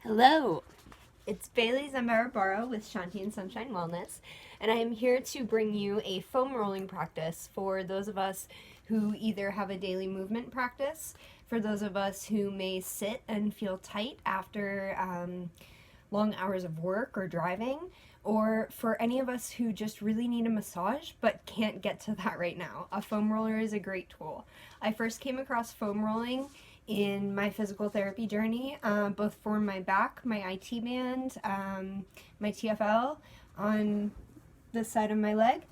Hello, it's Bailey Zambarabaro with Shanti and Sunshine Wellness, and I am here to bring you a foam rolling practice for those of us who either have a daily movement practice, for those of us who may sit and feel tight after long hours of work or driving, or for any of us who just really need a massage but can't get to that right now. A foam roller is a great tool. I first came across foam rolling in my physical therapy journey, both for my back, my IT band, my TFL on the side of my leg,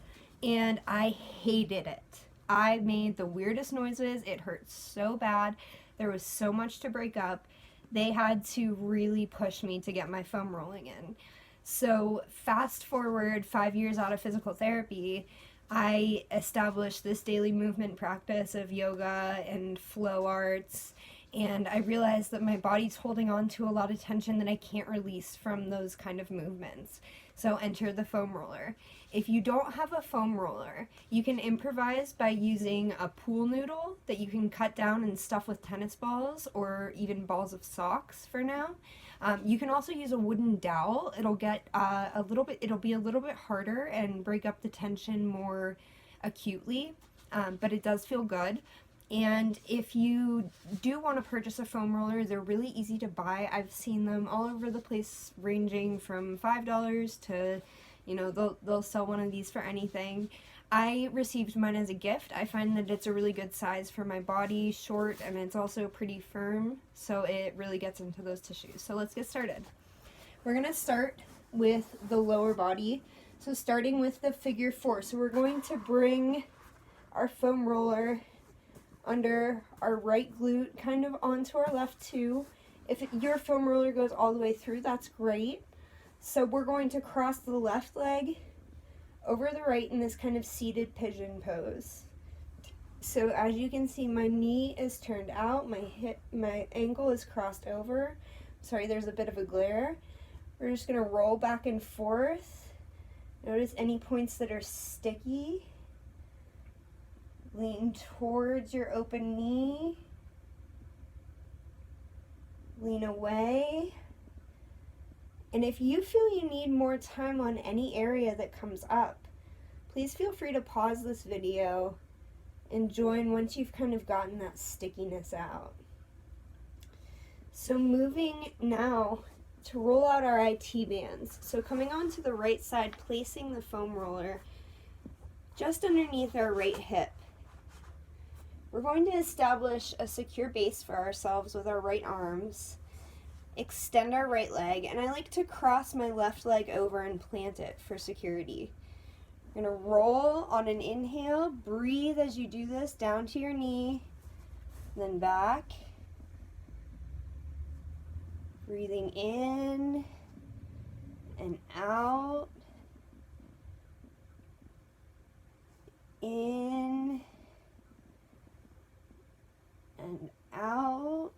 and I hated it. I made the weirdest noises. It hurt so bad. There was so much to break up. They had to really push me to get my foam rolling in. So fast forward 5 years out of physical therapy, I established this daily movement practice of yoga and flow arts, and I realized that my body's holding on to a lot of tension that I can't release from those kind of movements. So enter the foam roller. If you don't have a foam roller, you can improvise by using a pool noodle that you can cut down and stuff with tennis balls or even balls of socks for now. You can also use a wooden dowel. It'll get it'll be a little bit harder and break up the tension more acutely, but it does feel good. And if you do want to purchase a foam roller, they're really easy to buy. I've seen them all over the place, ranging from $5 to, they'll sell one of these for anything. I received mine as a gift. I find that it's a really good size for my body, short, and it's also pretty firm, so it really gets into those tissues. So let's get started. We're going to start with the lower body. So starting with the figure 4. So we're going to bring our foam roller under our right glute, kind of onto our left too. If your foam roller goes all the way through, that's great. So we're going to cross the left leg over the right in this kind of seated pigeon pose. So as you can see, my knee is turned out, my ankle is crossed over. Sorry, there's a bit of a glare. We're just going to roll back and forth. Notice any points that are sticky. Lean towards your open knee. Lean away. And if you feel you need more time on any area that comes up, please feel free to pause this video and join once you've kind of gotten that stickiness out. So moving now to roll out our IT bands. So coming onto the right side, placing the foam roller just underneath our right hip. We're going to establish a secure base for ourselves with our right arms, extend our right leg, and I like to cross my left leg over and plant it for security. You're going to roll on an inhale, breathe as you do this down to your knee, then back, breathing in and out, in and out.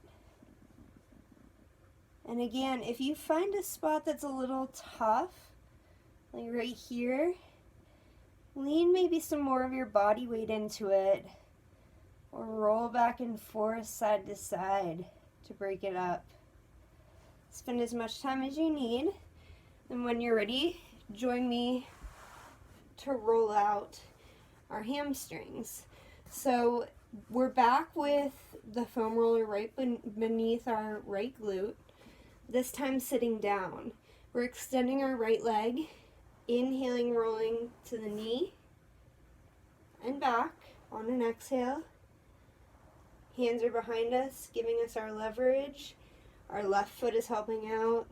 And again, if you find a spot that's a little tough, like right here, lean maybe some more of your body weight into it, or roll back and forth side to side to break it up. Spend as much time as you need, and when you're ready, join me to roll out our hamstrings. So we're back with the foam roller right beneath our right glute, this time sitting down. We're extending our right leg, inhaling, rolling to the knee and back on an exhale. Hands are behind us, giving us our leverage. Our left foot is helping out.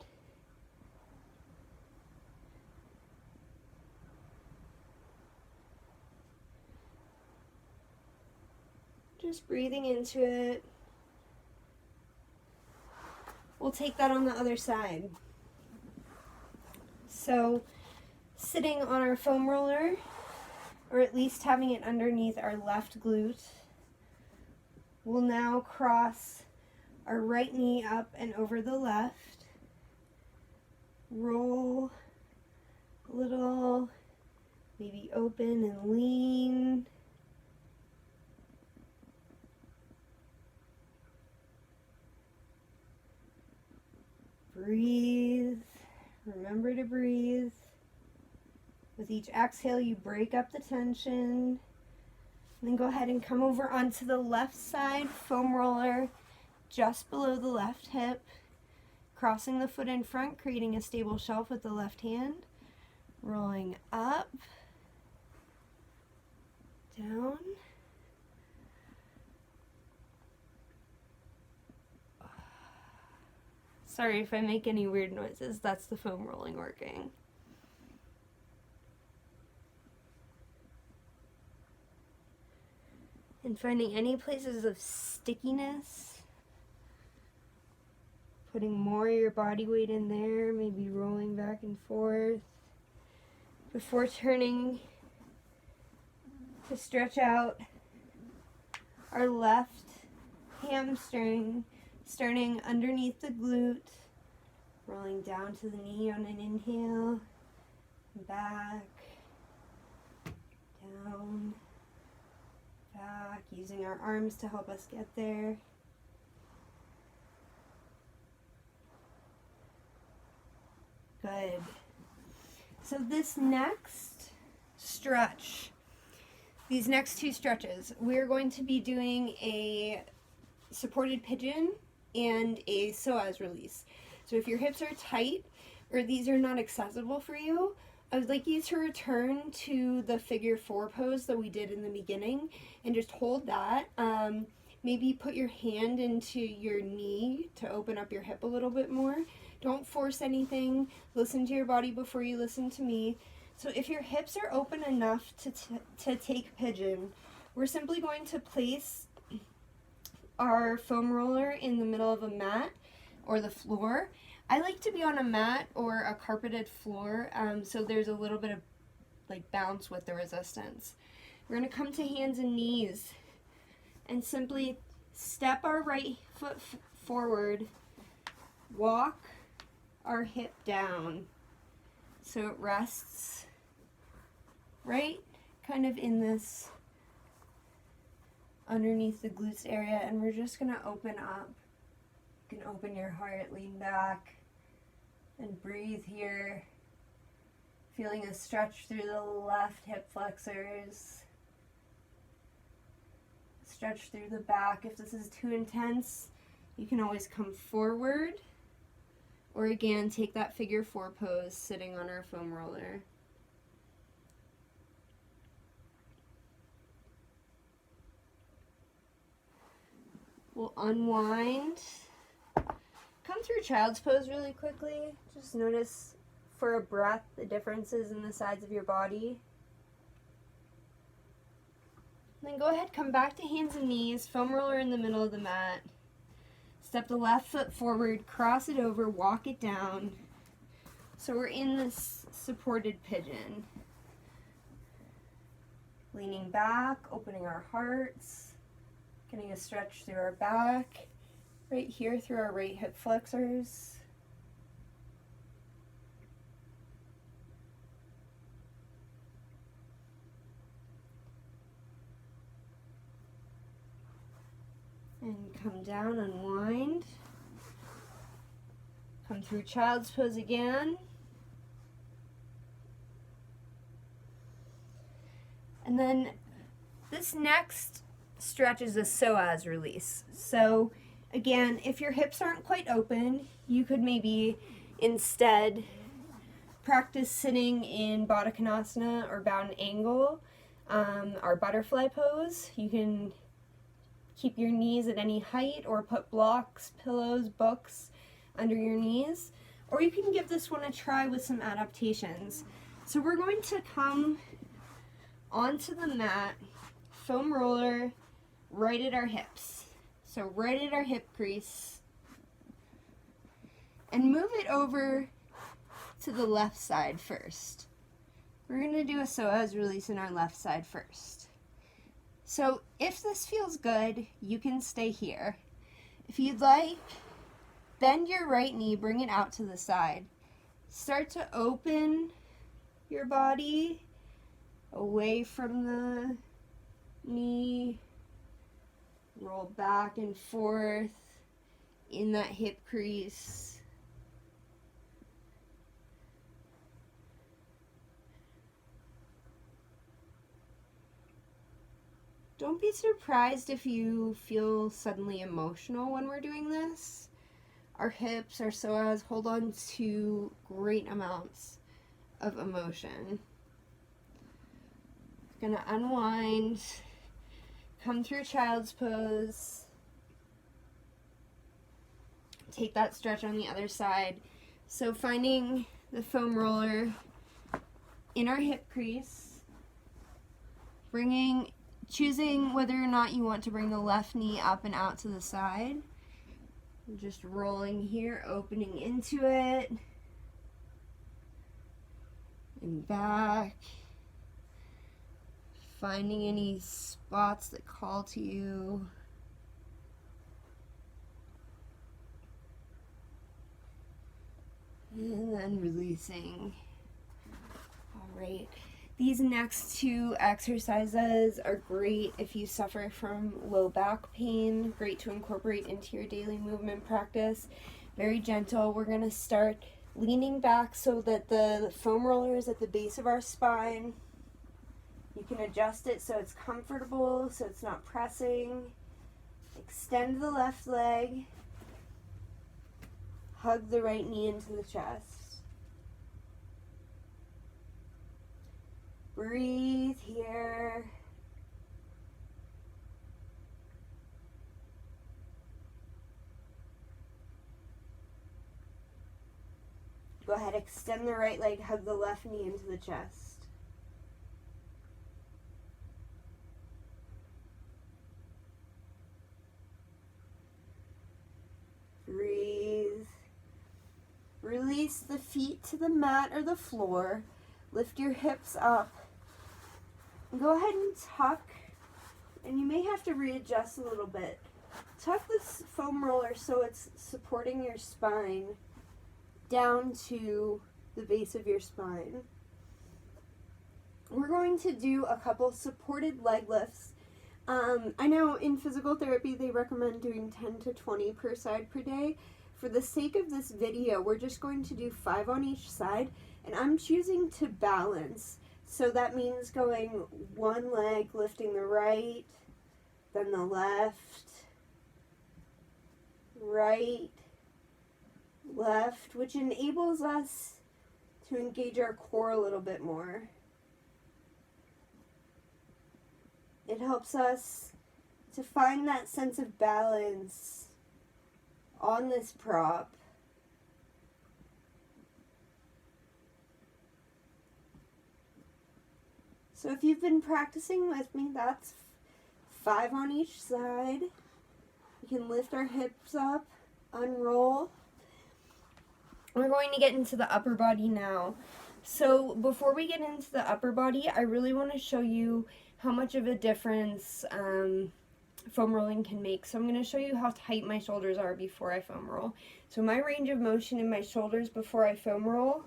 Just breathing into it. We'll take that on the other side. So, sitting on our foam roller, or at least having it underneath our left glute, we'll now cross our right knee up and over the left. Roll a little, maybe open and lean. Breathe. Remember to breathe. With each exhale, you break up the tension. And then go ahead and come over onto the left side, foam roller just below the left hip. Crossing the foot in front, creating a stable shelf with the left hand. Rolling up, down. Sorry if I make any weird noises, that's the foam rolling working. And finding any places of stickiness, putting more of your body weight in there, maybe rolling back and forth before turning to stretch out our left hamstring, starting underneath the glute, rolling down to the knee on an inhale, back, down, back, using our arms to help us get there. Good. So this next stretch, these next two stretches, we're going to be doing a supported pigeon and a psoas release. So if your hips are tight or these are not accessible for you, I would like you to return to the figure 4 pose that we did in the beginning and just hold that. Maybe put your hand into your knee to open up your hip a little bit more. Don't force anything. Listen to your body before you listen to me. So if your hips are open enough to take pigeon, we're simply going to place our foam roller in the middle of a mat or the floor. I like to be on a mat or a carpeted floor, so there's a little bit of like bounce with the resistance. We're going to come to hands and knees and simply step our right foot forward, walk our hip down so it rests right kind of in this underneath the glutes area, and we're just going to open up. You can open your heart, lean back, and breathe here, feeling a stretch through the left hip flexors, stretch through the back. If this is too intense, you can always come forward, or again, take that figure 4 pose sitting on our foam roller. We'll unwind. Come through child's pose really quickly. Just notice for a breath the differences in the sides of your body. And then go ahead, come back to hands and knees, foam roller in the middle of the mat. Step the left foot forward, cross it over, walk it down. So we're in this supported pigeon. Leaning back, opening our hearts, getting a stretch through our back, right here through our right hip flexors. And come down, unwind. Come through child's pose again. And then this next stretch is a psoas release. So again, if your hips aren't quite open, you could maybe instead practice sitting in Baddha Konasana or bound angle, our butterfly pose. You can keep your knees at any height or put blocks, pillows, books under your knees. Or you can give this one a try with some adaptations. So we're going to come onto the mat, foam roller, right at our hips. So right at our hip crease. And move it over to the left side first. We're going to do a psoas release in our left side first. So if this feels good, you can stay here. If you'd like, bend your right knee, bring it out to the side. Start to open your body away from the knee. Roll back and forth in that hip crease. Don't be surprised if you feel suddenly emotional when we're doing this. Our hips, our psoas hold on to great amounts of emotion. Gonna unwind, come through child's pose, take that stretch on the other side. So finding the foam roller in our hip crease, choosing whether or not you want to bring the left knee up and out to the side. Just rolling here, opening into it, and back. Finding any spots that call to you. And then releasing. All right. These next two exercises are great if you suffer from low back pain. Great to incorporate into your daily movement practice. Very gentle. We're going to start leaning back so that the foam roller is at the base of our spine. You can adjust it so it's comfortable, so it's not pressing. Extend the left leg. Hug the right knee into the chest. Breathe here. Go ahead, extend the right leg, hug the left knee into the chest. Breathe. Release the feet to the mat or the floor. Lift your hips up. Go ahead and tuck, and you may have to readjust a little bit. Tuck this foam roller so it's supporting your spine down to the base of your spine. We're going to do a couple supported leg lifts. I know in physical therapy they recommend doing 10 to 20 per side per day. For the sake of this video, we're just going to do 5 on each side, and I'm choosing to balance. So that means going one leg, lifting the right, then the left, right, left, which enables us to engage our core a little bit more. It helps us to find that sense of balance on this prop. So if you've been practicing with me, that's 5 on each side. We can lift our hips up, unroll. We're going to get into the upper body now. So before we get into the upper body, I really want to show you how much of a difference foam rolling can make. So I'm going to show you how tight my shoulders are before I foam roll. So my range of motion in my shoulders before I foam roll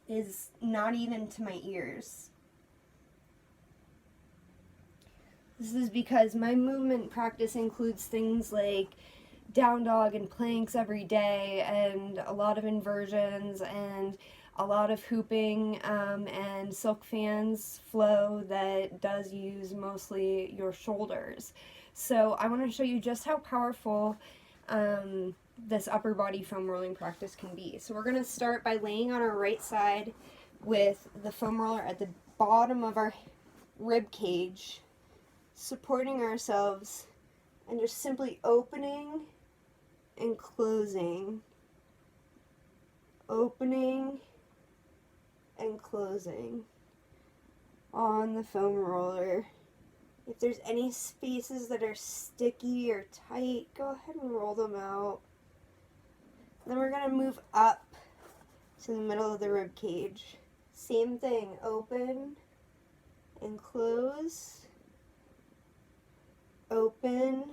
is not even to my ears. This is because my movement practice includes things like down dog and planks every day, and a lot of inversions, and a lot of hooping, and silk fans flow that does use mostly your shoulders. So I want to show you just how powerful this upper body foam rolling practice can be. So we're going to start by laying on our right side with the foam roller at the bottom of our rib cage, supporting ourselves, and just simply opening and closing, opening and closing on the foam roller. If there's any spaces that are sticky or tight, go ahead and roll them out. Then we're going to move up to the middle of the rib cage. Same thing, open and close, open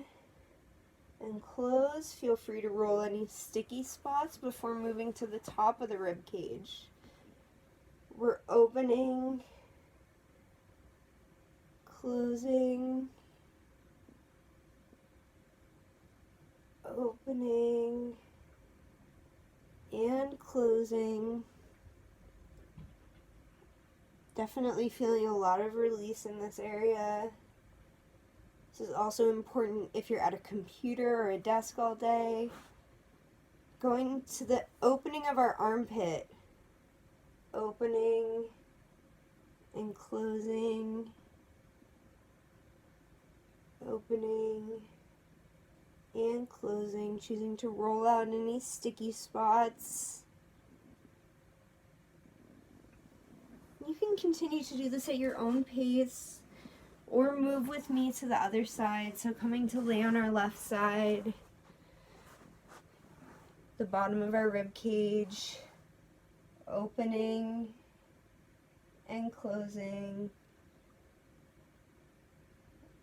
and close. Feel free to roll any sticky spots before moving to the top of the rib cage. We're opening, closing, opening, and closing. Definitely feeling a lot of release in this area. This is also important if you're at a computer or a desk all day. Going to the opening of our armpit. Opening and closing. Opening and closing. Choosing to roll out any sticky spots. You can continue to do this at your own pace or move with me to the other side. So coming to lay on our left side, the bottom of our rib cage, opening and closing,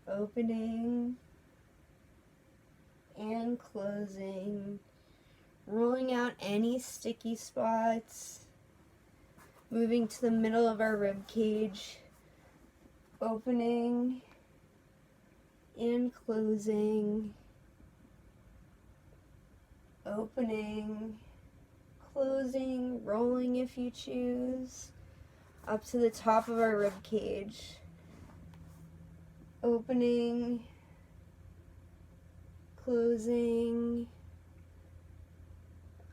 opening and closing, rolling out any sticky spots, moving to the middle of our rib cage, opening and closing, opening, closing, rolling if you choose, up to the top of our rib cage, opening, closing,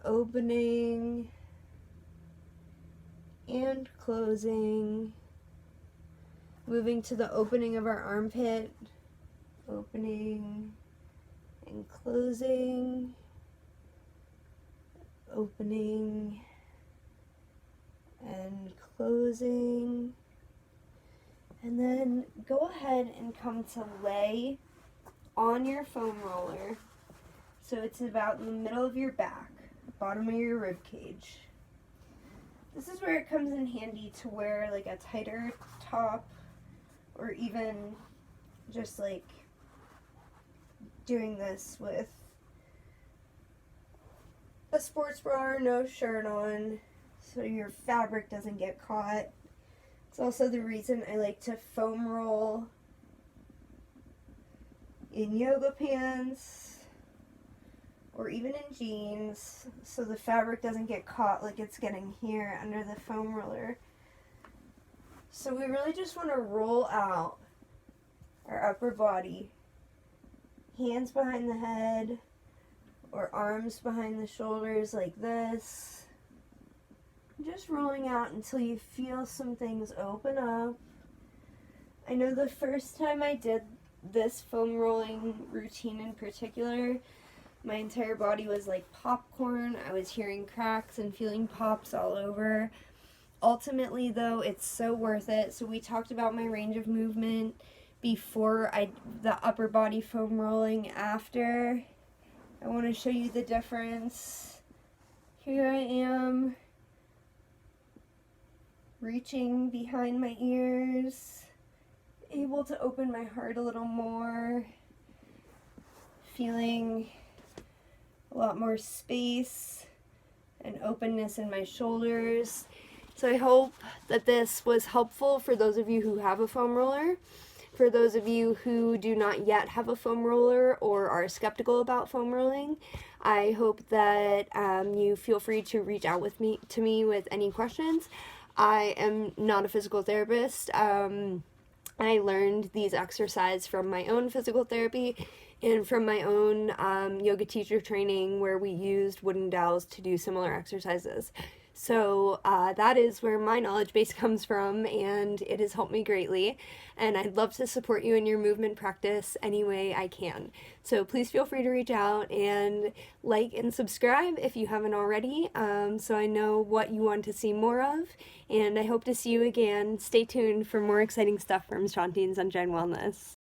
opening, and closing, moving to the opening of our armpit, opening and closing, opening and closing, and then go ahead and come to lay on your foam roller. So it's about in the middle of your back, bottom of your rib cage. This is where it comes in handy to wear like a tighter top, or even just like doing this with a sports bra or no shirt on so your fabric doesn't get caught. It's also the reason I like to foam roll in yoga pants or even in jeans so the fabric doesn't get caught like it's getting here under the foam roller. So we really just want to roll out our upper body, hands behind the head or arms behind the shoulders like this. Just rolling out until you feel some things open up. I know the first time I did this foam rolling routine in particular, my entire body was like popcorn. I was hearing cracks and feeling pops all over. Ultimately though, it's so worth it. So we talked about my range of movement before the upper body foam rolling after. I want to show you the difference. Here I am, reaching behind my ears, able to open my heart a little more, feeling a lot more space and openness in my shoulders. So I hope that this was helpful for those of you who have a foam roller. For those of you who do not yet have a foam roller or are skeptical about foam rolling, I hope that you feel free to reach out to me with any questions. I am not a physical therapist. I learned these exercises from my own physical therapy and from my own yoga teacher training where we used wooden dowels to do similar exercises. So that is where my knowledge base comes from, and it has helped me greatly. And I'd love to support you in your movement practice any way I can. So please feel free to reach out and like and subscribe if you haven't already, so I know what you want to see more of. And I hope to see you again. Stay tuned for more exciting stuff from Shanti and Sunshine Wellness.